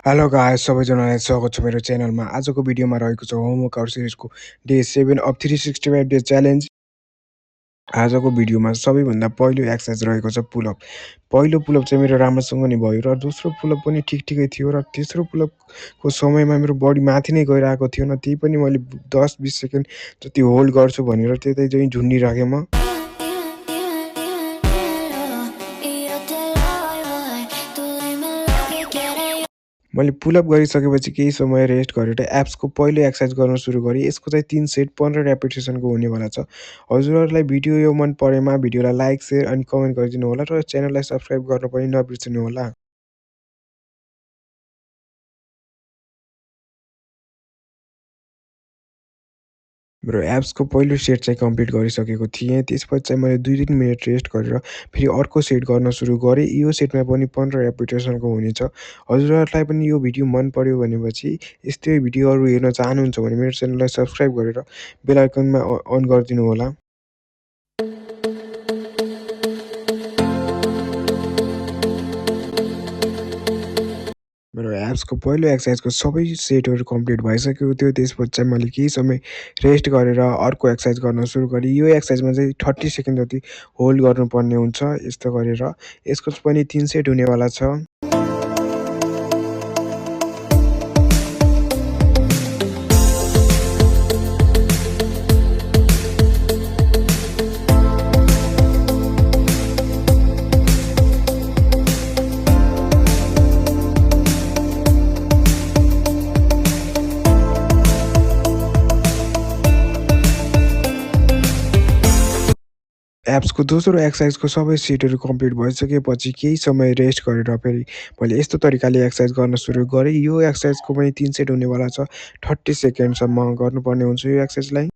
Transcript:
Hello guys सबैजनालाई स्वागत छ मेरो च्यानलमा। आजको भिडियोमा रहेको छ होमवर्कआउट सिरिजको डे 7 अफ 365 डेज च्यालेन्ज। आजको भिडियोमा सबैभन्दा पहिलो एक्सर्साइज रहेको छ पुलअप। पहिलो पुलअप चाहिँ मेरो राम्रोसँग नै भयो र दोस्रो पुलअप पनि ठिकठिकै थियो र तेस्रो पुलअपको समयमा मेरो बडी माथि नै गइरहेको थियो न, त्यही पनि मैले 10-20 सेकेन्ड जति होल्ड गर्छु भनेर त्यतै चाहिँ झुन्डिराखेँ म। मैले पुलअप गरिसकेपछि केही समय रेस्ट गरेर एप्सको पहिलो एक्सर्साइज गर्न सुरु गरेँ। यसको चाहिँ 3 सेट 15 रेपिटेसनको हुनेवाला छ। हजुरहरूलाई भिडियो यो मन परेमा भिडियोलाई लाइक, शेयर अनि कमेन्ट गरिदिनु होला र च्यानललाई सब्स्क्राइब गर्न पनि नबिर्सनु होला। मेरो एप्सको पहिलो सेट चाहिँ कम्प्लिट गरिसकेको थिएँ। त्यसपछि चाहिँ मैले 2-3 मिनट रेस्ट गरेर फेरि अर्को सेट गर्न सुरु गरेँ। यो सेटमा पनि 15 रेपिटेसनको हुनेछ। हजुरहरूलाई पनि यो भिडियो मन पर्यो भनेपछि यस्तै भिडियोहरू हेर्न चाहनुहुन्छ भने मेरो च्यानललाई सब्स्क्राइब गरेर बेल आइकनमा अन गरिदिनु होला। मेरो एप्सको पहिलो एक्सर्साइजको सबै सेटहरू कम्प्लिट भइसकेको थियो। त्यसपछि चाहिँ मैले केही समय रेस्ट गरेर अर्को एक्सर्साइज गर्न सुरु गरेँ। यो एक्सर्साइजमा चाहिँ 30 सेकेन्ड जति होल्ड गर्नुपर्ने हुन्छ। यस्तो गरेर यसको पनि 3 सेट हुनेवाला छ। एप्सको दोस्रो एक्सर्साइजको सबै सेटहरू कम्प्लिट भइसकेपछि केही समय रेस्ट गरेर फेरि मैले यस्तो तरिकाले एक्सर्साइज गर्न सुरु गरेँ। यो एक्सर्साइजको पनि 3 सेट हुनेवाला छ। 30 सेकेन्डसम्म गर्नुपर्ने हुन्छ यो एक्सर्साइजलाई।